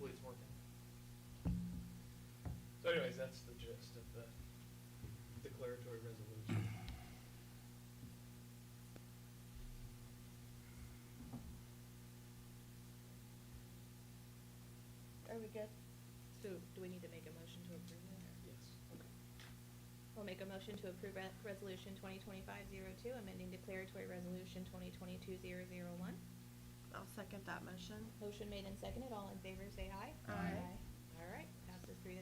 hopefully it's working. So anyways, that's the gist of the declaratory resolution. Are we good? So do we need to make a motion to approve it? Or? Yes. Okay. We'll make a motion to approve resolution 2025-02, amending declaratory resolution 2022-001. I'll second that motion. Motion made and seconded. All in favor say aye. Aye. All right, passes 3-0.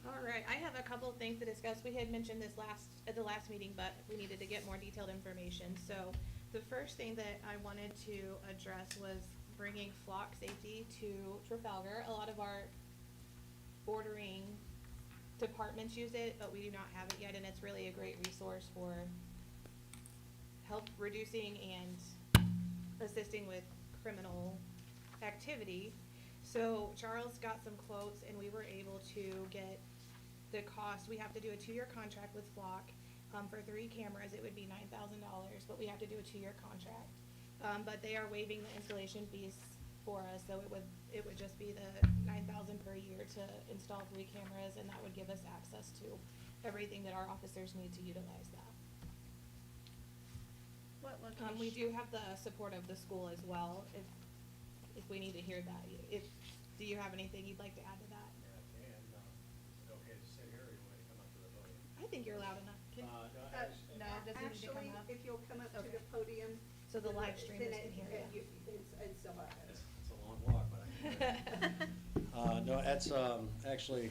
All right, I have a couple of things to discuss. We had mentioned this at the last meeting, but we needed to get more detailed information. So the first thing that I wanted to address was bringing flock safety to Trafalgar. A lot of our bordering departments use it, but we do not have it yet, and it's really a great resource for help reducing and assisting with criminal activity. So Charles got some quotes, and we were able to get the cost. We have to do a 2-year contract with Flock. For 3 cameras, it would be $9,000, but we have to do a 2-year contract. But they are waiving the installation fees for us, so it would just be the $9,000 per year to install 3 cameras, and that would give us access to everything that our officers need to utilize that. What location? We do have the support of the school as well, if we need to hear that. Do you have anything you'd like to add to that? Yeah, I can. Is it okay to sit here, or you want me to come up to the podium? I think you're loud enough. No, it doesn't need to come Actually, up. if you'll come up to Okay. the podium. So the live streamers then can hear you. It's so loud. It's a long walk, but I can. No, that's actually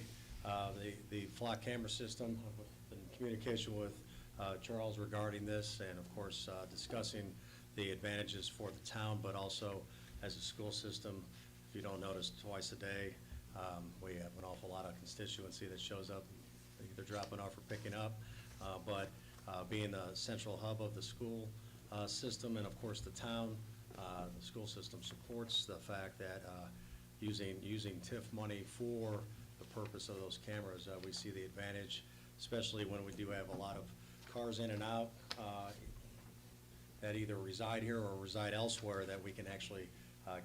the flock camera system. I've been in communication with Charles regarding this, and of course discussing the advantages for the town, but also as a school system. If you don't notice, twice a day, we have an awful lot of constituency that shows up, either dropping off or picking up. But being the central hub of the school system, and of course the town, the school system supports the fact that using TIF money for the purpose of those cameras, we see the advantage, especially when we do have a lot of cars in and out that either reside here or reside elsewhere, that we can actually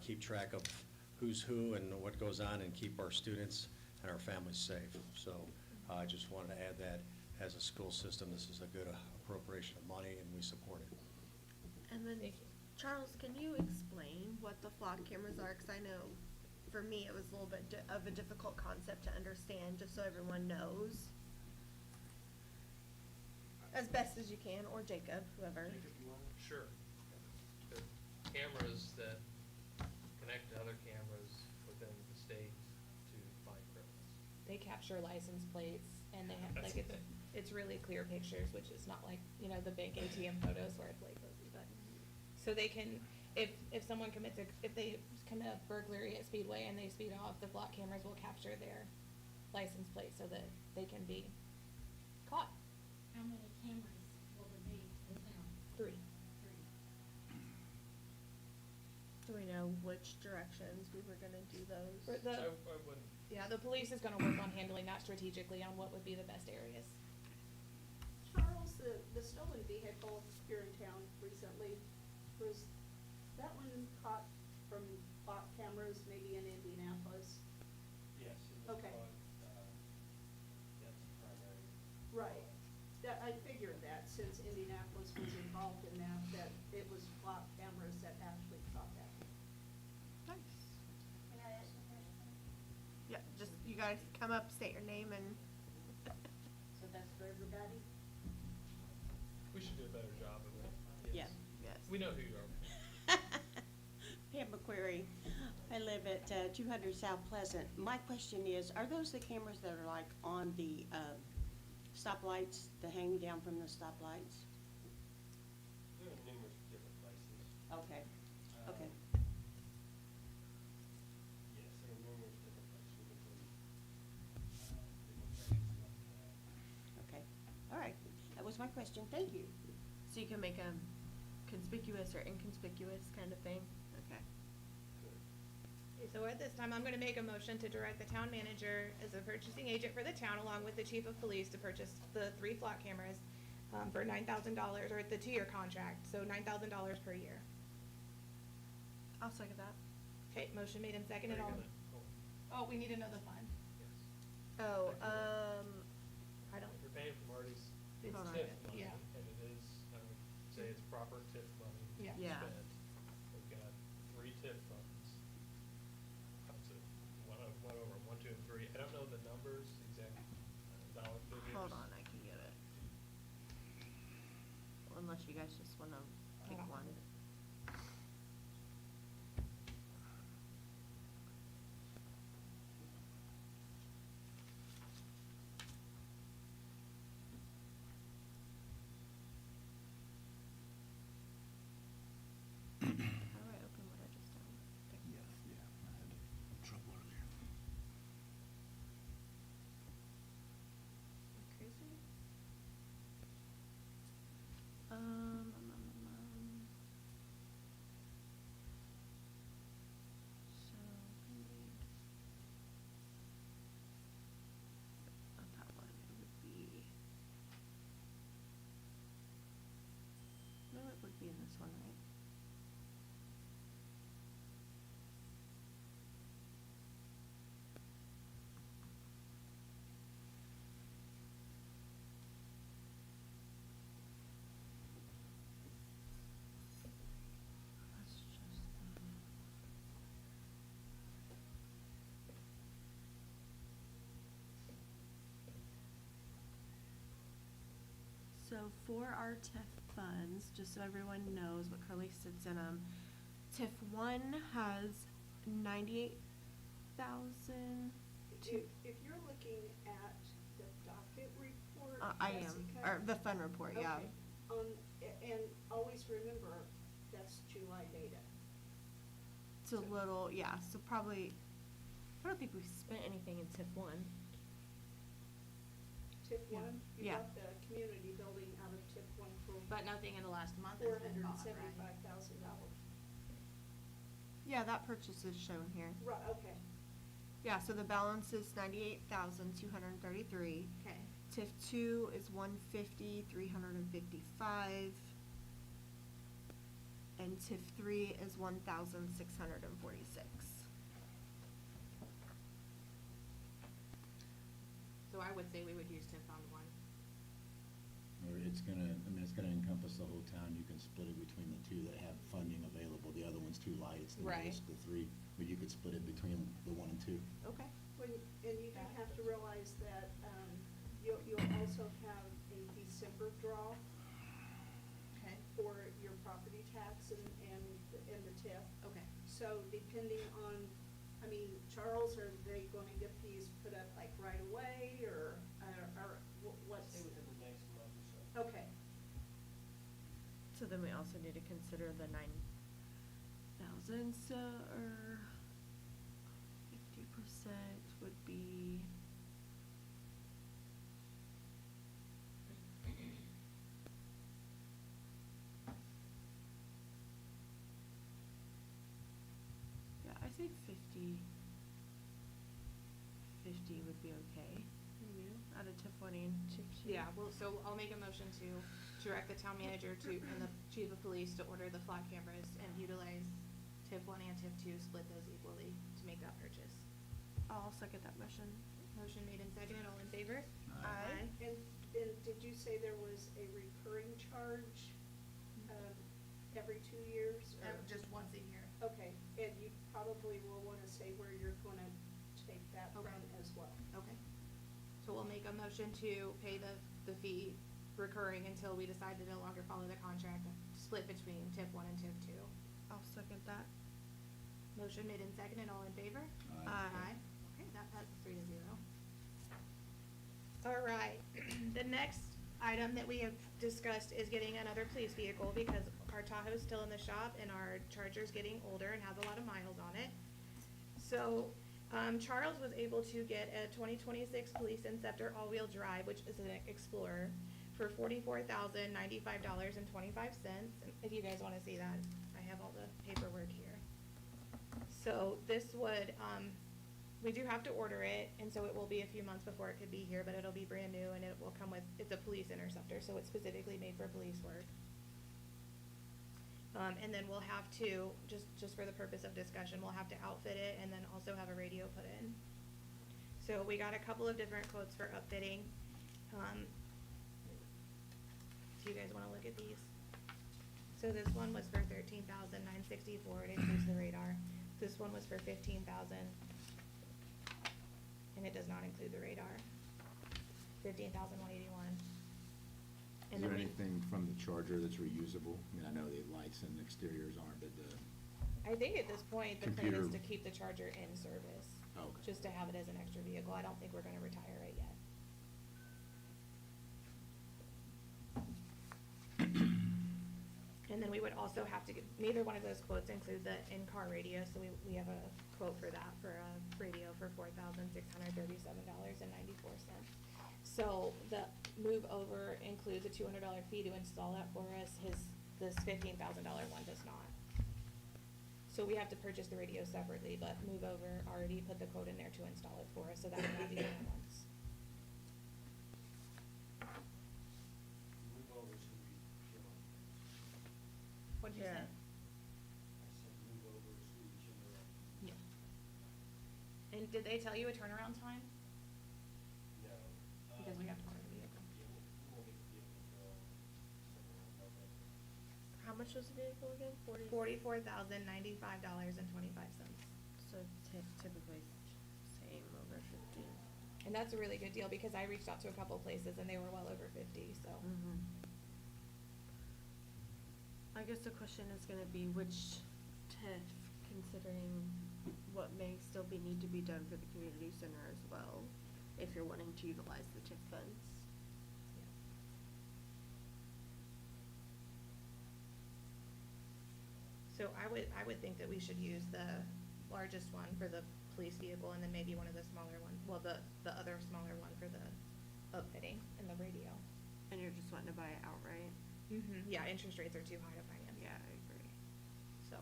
keep track of who's who and what goes on, and keep our students and our families safe. So I just wanted to add that as a school system, this is a good appropriation of money, and we support it. And then, Charles, can you explain what the flock cameras are? Because I know, for me, it was a little bit of a difficult concept to understand, just so everyone knows. As best as you can, or Jacob, whoever. Sure. They're cameras that connect to other cameras within the state to find criminals. They capture license plates, and they have, like, it's really clear pictures, which is not like, the big ATM photos where it's like fuzzy, but. So they can, if someone if they commit a burglary at Speedway and they speed off, the flock cameras will capture their license plate so that they can be caught. How many cameras will there be in town? 3. 3. Do we know which directions we were gonna do those? For the, I wouldn't. yeah, the police is gonna work on handling that strategically on what would be the best areas. Charles, the stolen vehicle here in town recently, was that one caught from bot cameras, maybe in Indianapolis? Yes. It was Okay. That's the primary. Right. That, I figured that, since Indianapolis was involved in that it was bot cameras that actually caught that. Nice. Can I ask a question? Yeah, just, you guys come up, state your name, and So that's for everybody? We should do a better job of it. yeah, yes. We know who you are. Pam McQuarrie. I live at 200 South Pleasant. My question is, are those the cameras that are like on the stoplights, that hang down from the stoplights? They're in numerous different places. Okay, okay. Yes, there are numerous different places. Different places like that. Okay, all right. That was my question. Thank you. So you can make them conspicuous or inconspicuous kind of thing? Okay. Okay, so at this time, I'm gonna make a motion to direct the town manager as a purchasing agent for the town, along with the chief of police, to purchase the 3 flock cameras for $9,000, or the 2-year contract, so $9,000 per year. I'll second that. Okay, motion made and Are seconded, you all, gonna- oh, we need to know the fund. Yes. Oh, I don't, If you're paying from Artie's it's Hold on. TIF TIF, money, yeah. and it is, I would say it's proper TIF money Yeah. Yeah. spent. We've got 3 TIF funds. Up to one over, 1, 2, and 3. I don't know the numbers, exact dollar figures. hold on, I can get it. Unless you guys just wanna I pick don't one. have it. How do I open what I just downloaded? There. Yes, yeah, I had trouble earlier. Crazy? So, I need. Not that one, it would be. No, it would be in this one, right? That's just the. So for our TIF funds, just so everyone knows what currently sits in them, TIF one has 98,000. If you're looking at the docket report, I am, Jessica. or the fund report, yeah. Okay. And always remember, that's July data. It's a little, yeah, so probably, I don't think we've spent anything in TIF one. TIF Yeah. one, you Yeah. got the community building out of TIF one for But nothing in the last month has been bought, right? $475,000. Yeah, that purchase is shown here. Right, okay. Yeah, so the balance is 98,233. Okay. TIF two is 150,355. And TIF three is 1,646. So I would say we would use TIF fund one. Or it's gonna encompass the whole town, you can split it between the two that have funding available, the other one's too light, it's the Right. lowest of the 3, but you could split it between the 1 and 2. Okay. And you do have to realize that, you'll also have a December draw Okay. for your property tax and the TIF. Okay. So depending on, I mean, Charles, are they gonna get these put up like right away, or what's? Say within the next month or so. Okay, So then we also need to consider the 9,000, so, or 50% would be. Yeah, I think 50 would be okay. Out of TIF one and TIF two. Yeah, well, so I'll make a motion to direct the town manager to, and the chief of police to order the flock cameras and utilize TIF one and TIF two, split those equally to make that purchase. I'll second that motion. Motion made and seconded, all in favor? Aye. and did you say there was a recurring charge, every 2 years? or- Just once a year. Okay, and you probably will wanna say where you're gonna take that from Okay. as well. Okay. So we'll make a motion to pay the fee recurring until we decide to no longer follow the contract, split between TIF one and TIF two. I'll second that. Motion made and seconded, all in favor? Aye. Okay, that passes 3-0. All right, the next item that we have discussed is getting another police vehicle because our Tahoe's still in the shop and our Charger's getting older and has a lot of miles on it. So, Charles was able to get a 2026 Police Inceptor all-wheel drive, which is an Explorer, for $44,095.25. And if you guys wanna see that, I have all the paperwork here. So this would, we do have to order it, and so it will be a few months before it could be here, but it'll be brand new, and it will come with, it's a police interceptor, so it's specifically made for police work. And then we'll have to, just for the purpose of discussion, we'll have to outfit it and then also have a radio put in. So we got a couple of different quotes for upfitting. Do you guys wanna look at these? So this one was for $13,964, it includes the radar. This one was for $15,000, and it does not include the radar. $15,181. Is there anything from the charger that's reusable? I mean, I know the lights and exteriors aren't, but I think at this point, the plan is Computer- to keep the charger in service. Oh, okay. Just to have it as an extra vehicle. I don't think we're gonna retire it yet. And then we would also have to get, neither one of those quotes include the in-car radio, so we have a quote for that, for a radio for $4,637.94. So the move over includes a $200 fee to install that for us, this $15,000 one does not. So we have to purchase the radio separately, but move over already put the quote in there to install it for us, so that would not be done at once. Move over to the general. What'd you say? Yeah. I said move over to the general. Yeah. And did they tell you a turnaround time? No. Because we have to order the vehicle. Yeah, we won't get the vehicle until somewhere in November. How much was the vehicle again? $44,095.25. So typically same over 50. And that's a really good deal, because I reached out to a couple places and they were well over 50, so. Mm-hmm. I guess the question is gonna be which TIF, considering what may still need to be done for the community center as well, if you're wanting to utilize the TIF funds. So I would think that we should use the largest one for the police vehicle, and then maybe one of the smaller one, well, the other smaller one for the upfitting and the radio. And you're just wanting to buy it outright? Mm-hmm. Yeah, interest rates are too high to finance. Yeah, I agree. So.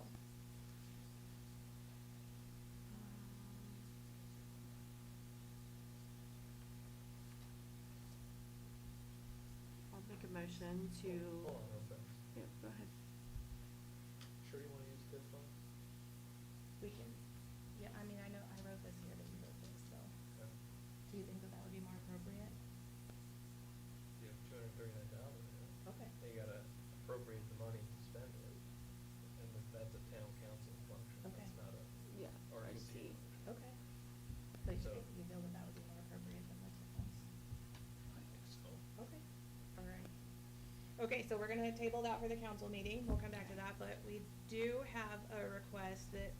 I'll make a motion to. Hold on real fast. Yep, go ahead. Sure you wanna use TIF funds? We can, yeah, I mean, I know, I wrote this here that you wrote this, so. Okay. Do you think that that would be more appropriate? You have $239 in it. Okay. Then you gotta appropriate the money to spend it, and that's a town council function, Okay. that's not a Yeah, I RDC. see. Okay. So you So- think, you feel that that would be more appropriate than the TIF funds? I think so. Okay, all right. Okay, so we're gonna table that for the council meeting, we'll come back to that, but we do have a request that,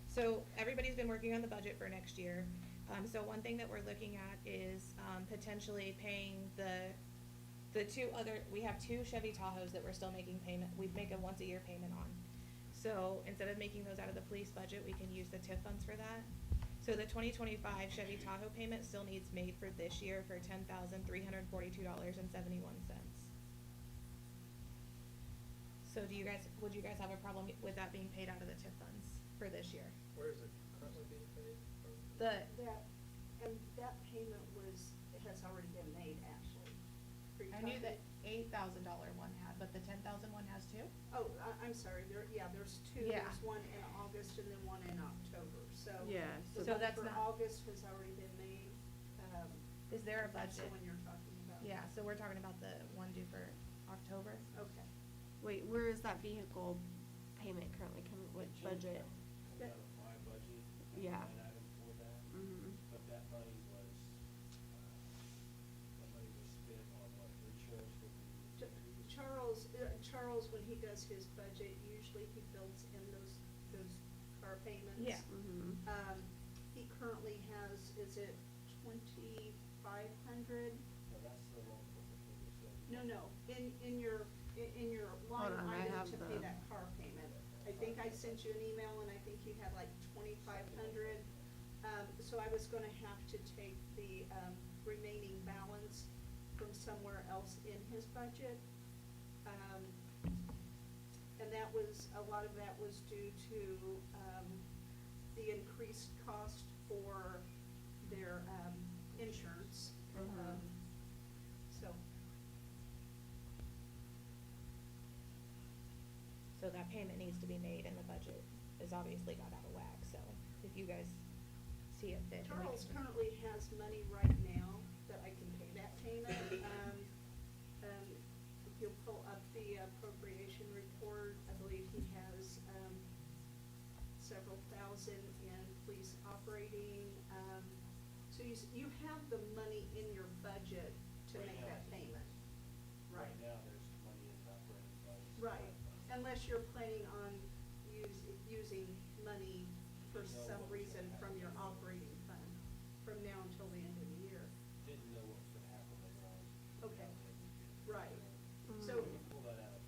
so everybody's been working on the budget for next year. So one thing that we're looking at is, potentially paying the two other, we have two Chevy Tahoes that we're still making payment, we make a once-a-year payment on. So instead of making those out of the police budget, we can use the TIF funds for that. So the 2025 Chevy Tahoe payment still needs made for this year for $10,342.71. So would you guys have a problem with that being paid out of the TIF funds for this year? Where is it currently being paid from? That payment has already been made, actually. Are you I knew talking- the $8,000 one had, but the $10,000 one has two? Oh, I'm sorry, there's two, Yeah. there's one in August and then one in October, so. Yeah, The so one that's for not- August has already been made. Is there a That's the budget? one you're talking about? Yeah, so we're talking about the one due for October? Okay. Wait, where is that vehicle payment currently coming, what budget? Comes out of my budget. Yeah. Line item for that. Mm-hmm. But that money was spent on what, insurance for the. Charles, when he does his budget, usually he builds in those car payments. Yeah. Mm-hmm. He currently has, is it 2,500? No, that's the one for the. No, in your line Hold on, I item have to pay the- that car payment. I think I sent you an email and I think you had like 2,500. So I was gonna have to take the, remaining balance from somewhere else in his budget. And that was, a lot of that was due to, the increased cost for their, insurance. Mhm. So. So that payment needs to be made and the budget is obviously got out of whack, so if you guys see it fit. then we Charles can- currently has money right now that I can pay that payment. If you'll pull up the appropriation report, I believe he has, several thousand in police operating. So you have the money in your budget to Right make now. that payment, right? Right now, there's money in the operating budget. Right, unless you're planning on using money for Didn't know some what was reason gonna from your happen. operating fund, from now until the end of the year. Didn't know what was gonna happen later on. Okay. Now that we do. Right. So So, we can pull that out of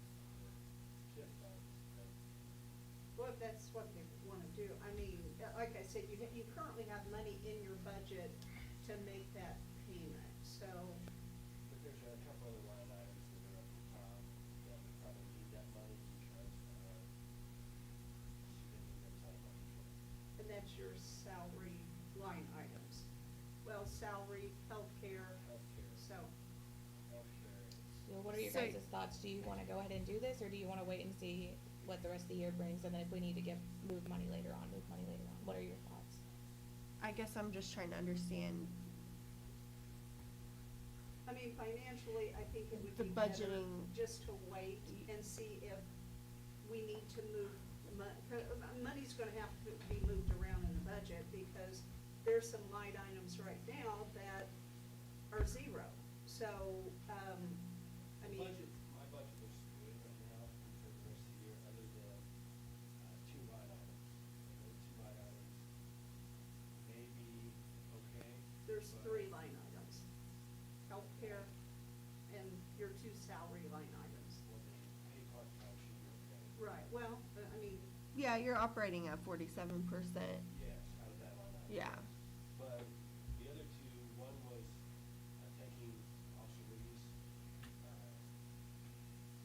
TIF funds, but well, if that's what they wanna do, I mean, like I said, you currently have money in your budget to make that payment, so, but there's a couple other line items that are up the top that we probably need that money because, spending that's out of our control. and that's your salary line items. Well, salary, healthcare, Healthcare. so, Healthcare is. Well, what are your So- guys' thoughts? Do you wanna go ahead and do this, or do you wanna wait and see what the rest of the year brings, and then if we need to move money later on, move money later on? What are your thoughts? I guess I'm just trying to understand I mean, financially, I think it would The be better budgeting. just to wait and see if we need to move money's gonna have to be moved around in the budget because there's some line items right now that are zero. So, I mean. My budget looks good right now for the rest of the year, other than, two line items. And those two line items may be okay. There's but- three line items, healthcare and your two salary line items. Well, the pay part-time should be okay. Right, well, I mean, Yeah, you're operating at 47%. Yes, out of that line item. Yeah. But the other two, one was taking Officer Woody's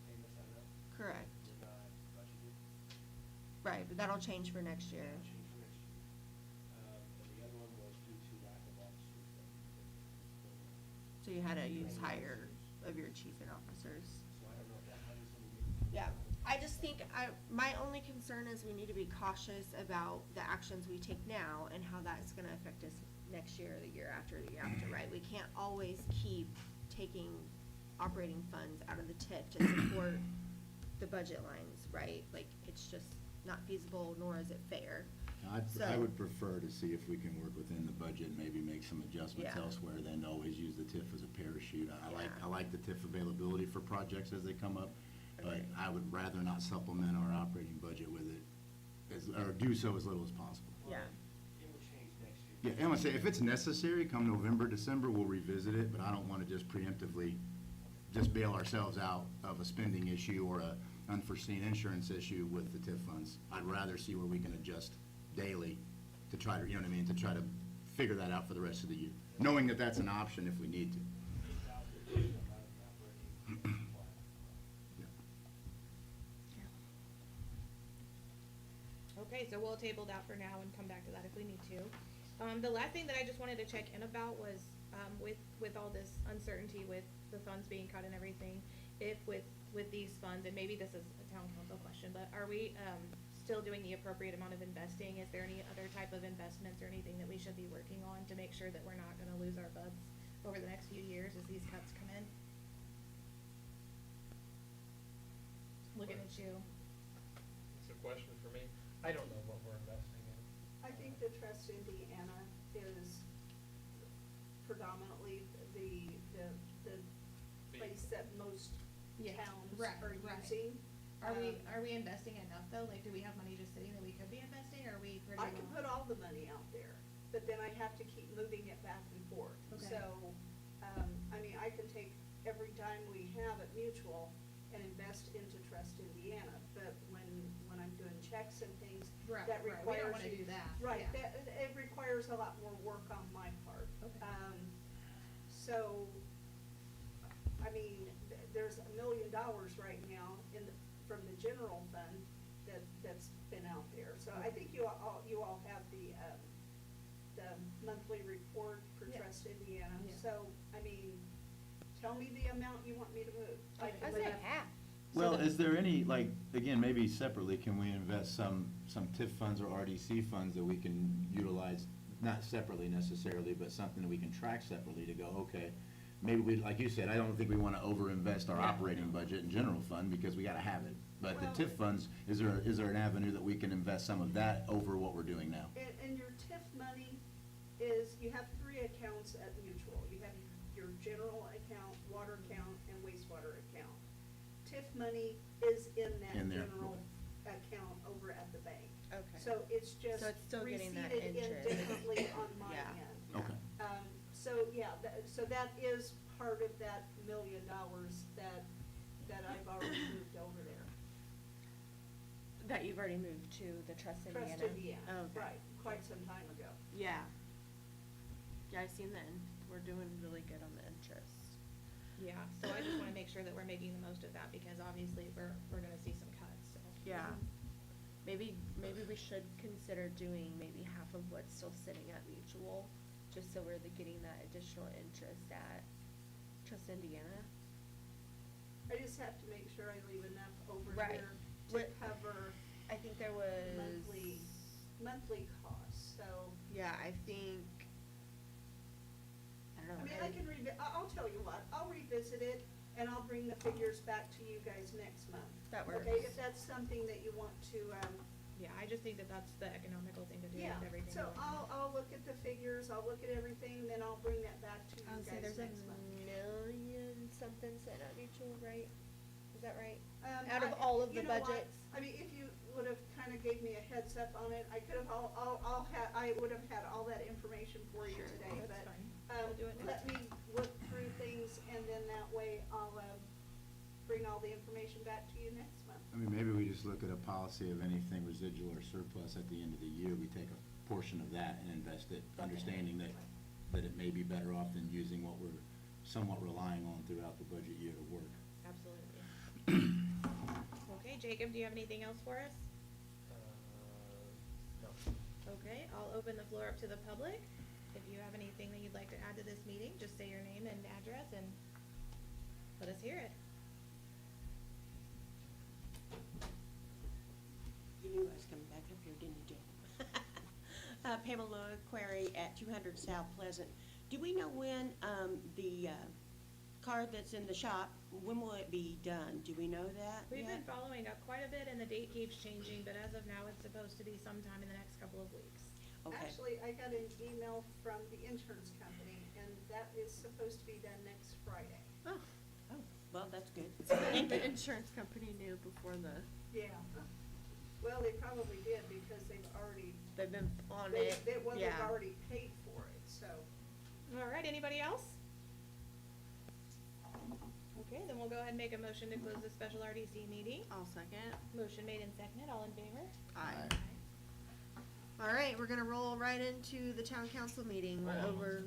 payments out of. Correct. We're not budgeted. Right, but that'll change for next year. That'll change for next year. And the other one was due to lack of officers that. So you had to use Training higher officers. of your chief and officers. So I don't know if that money's gonna be. Yeah, I just think, my only concern is we need to be cautious about the actions we take now and how that's gonna affect us next year, the year after, the year after, right? We can't always keep taking operating funds out of the TIF to support the budget lines, right? Like, it's just not feasible, nor is it fair. I So- would prefer to see if we can work within the budget, and maybe make some adjustments Yeah. elsewhere than always use the TIF as a parachute. I Yeah. like the TIF availability for projects as they come up, but Okay. I would rather not supplement our operating budget with it, or do so as little as possible. Yeah. It would change next year. Yeah, and I'm gonna say, if it's necessary, come November, December, we'll revisit it, but I don't wanna just preemptively just bail ourselves out of a spending issue or a unforeseen insurance issue with the TIF funds. I'd rather see where we can adjust daily to try to, you know what I mean, to try to figure that out for the rest of the year, knowing that that's an option if we need to. 8,000 should come out of the operating plan. Yeah. Okay, so we'll table that for now and come back to that if we need to. The last thing that I just wanted to check in about was, with all this uncertainty with the funds being cut and everything, if with these funds, and maybe this is a town council question, but are we, still doing the appropriate amount of investing? Is there any other type of investments or anything that we should be working on to make sure that we're not gonna lose our butts over the next few years as these cuts come in? Looking at you. It's a question for me. I don't know what we're investing in. I think the Trust Indiana is predominantly the place that most Yeah, towns right, are right. using. Are we investing enough though? Like, do we have money just sitting that we could be investing, or are we pretty I can low? put all the money out there, but then I have to keep moving it back and forth. Okay. So, I mean, I can take every dime we have at Mutual and invest into Trust Indiana, but when I'm doing checks and things, Right, that right. We don't requires wanna you. do that, Right, yeah. it requires a lot more work on my part. Okay. So, I mean, there's $1 million right now from the general fund that's been out there. So I think you all have the monthly report for Yeah. Trust Indiana. Yeah. So, I mean, tell me the amount you want me to move. I say half. So Well, the- is there any, like, again, maybe separately, can we invest some TIF funds or RDC funds that we can utilize, not separately necessarily, but something that we can track separately to go, okay, maybe we, like you said, I don't think we want to overinvest our Yeah. operating budget and general fund because we got to have it. But the Well- TIF funds, is there an avenue that we can invest some of that over what we're doing now? And your TIF money is, you have three accounts at Mutual. You have your general account, water account, and wastewater account. TIF money is in that In there. general account over at the bank. Okay. So it's just So it's still getting that receipted in interest. differently on my Yeah. end. Okay. So, yeah, so that is part of that $1 million that I've already moved over there. That you've already moved to the Trust Indiana? Trust Indiana, Oh, okay. right, quite some time ago. Yeah. Yeah, I've seen that, and we're doing really good on the interest. Yeah, so I just wanna make sure that we're making the most of that, because obviously we're gonna see some cuts, so. Yeah. Maybe we should consider doing maybe half of what's still sitting at Mutual, just so we're getting that additional interest at Trust Indiana. I just have to make sure I leave enough over Right. here to What- cover I think there was. monthly costs, so. Yeah, I think, I don't know. I mean, I can I'll tell you what, I'll revisit it, and I'll bring the figures back to you guys next month. That Okay, works. if that's something that you want to, Yeah, I just think that that's the economical thing to do yeah, with everything. so going on. I'll look at the figures, I'll look at everything, then I'll bring that back to you I'll say guys there's a next month. million something sitting at Mutual, right? Is that right? Out Out of all of the you know what? budgets? I mean, if you would've kinda gave me a heads up on it, I could've, I would've had all that information for you Sure, today, that's but, fine. We'll do it let next me look through things, and then that way I'll, bring all the information back to you next month. I mean, maybe we just look at a policy of anything residual or surplus at the end of the year, we take a portion of that and invest it, understanding that it may be better off than using what we're somewhat relying on throughout the budget year to work. Absolutely. Okay, Jacob, do you have anything else for us? No. Okay, I'll open the floor up to the public. If you have anything that you'd like to add to this meeting, just say your name and address and let us hear it. You knew I was coming back up here, didn't you, Jane? Pamela Query at 200 South Pleasant. Do we know when the car that's in the shop, when will it be done? Do we know that We've been yet? following up quite a bit, and the date keeps changing, but as of now, it's supposed to be sometime in the next couple of weeks. Okay. Actually, I got an email from the insurance company, and that is supposed to be done next Friday. Oh, well, that's good. The insurance company knew before Yeah. Well, they probably did, because they've already, they've been on they've it, yeah. already paid for it, so. All right, anybody else? Okay, then we'll go ahead and make a motion to close the special RDC meeting. I'll second. Motion made and seconded, all in favor? Aye. All right, we're gonna roll right into the town council meeting. We're over